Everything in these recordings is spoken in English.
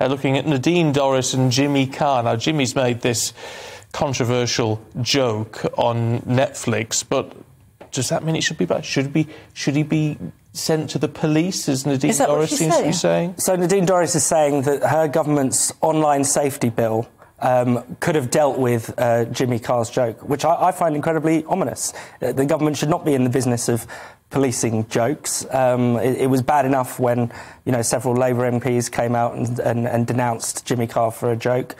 looking at Nadine Dorries and Jimmy Carr. Now, Jimmy's made this controversial joke on Netflix, but does that mean it should be bad? Should he be sent to the police, as Nadine Dorries seems to be saying? So Nadine Dorries is saying that her government's online safety bill could have dealt with Jimmy Carr's joke, which I find incredibly ominous. The government should not be in the business of policing jokes. It was bad enough when, several Labour MPs came out and denounced Jimmy Carr for a joke.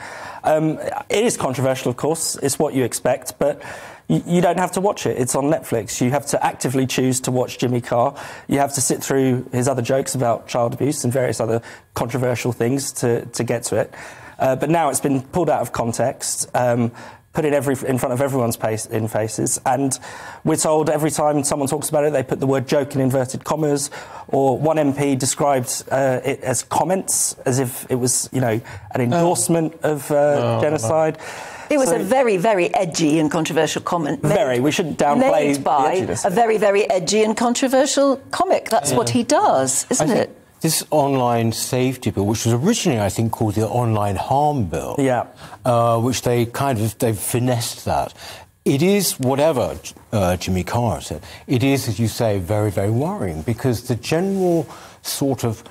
It is controversial, of course. It's what you expect, but you don't have to watch it. It's on Netflix. You have to actively choose to watch Jimmy Carr. You have to sit through his other jokes about child abuse and various other controversial things to get to it. But now it's been pulled out of context, put in front of everyone's faces, and we're told every time someone talks about it, they put the word joke in inverted commas, or one MP described it as comments, as if it was, an endorsement of genocide. It was a very, very edgy and controversial comment. We shouldn't downplay made by the edginess. A very, very edgy and controversial comic. That's what he does, isn't it? This online safety bill, which was originally, I think, called the online harm bill, which they've finessed that. It is, whatever Jimmy Carr said, it is, as you say, very, very worrying, because the general sort of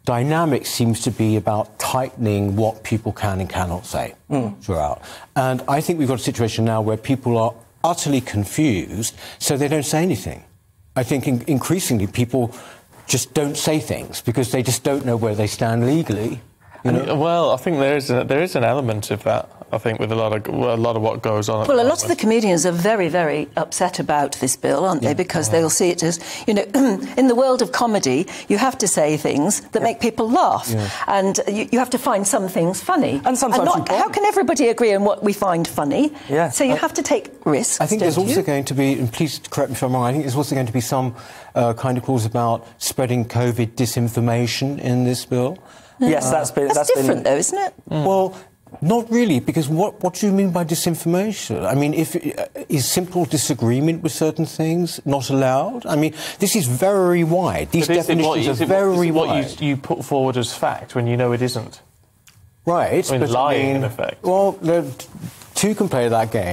dynamic seems to be about tightening what people can and cannot say throughout. And I think we've got a situation now where people are utterly confused, so they don't say anything. I think increasingly people just don't say things because they just don't know where they stand legally. Well, I think there is an element of that. I think with a lot of what goes on. Well, a lot of the comedians are very, very upset about this bill, aren't they? Because they'll see it as, in the world of comedy, you have to say things that make people laugh, and you have to find some things funny. And sometimes how can everybody agree on what we find funny? Yeah. So you have to take risks. I think there's also going to be, and please correct me if I'm wrong, I think there's also going to be some kind of calls about spreading COVID disinformation in this bill. Yes, that's different, though, isn't it? Well, not really, because what do you mean by disinformation? I mean, is simple disagreement with certain things not allowed? I mean, this is very wide. These definitions are very wide. What you put forward as fact when you know it isn't? Right. I mean, lying, in effect. Well, two can play that game.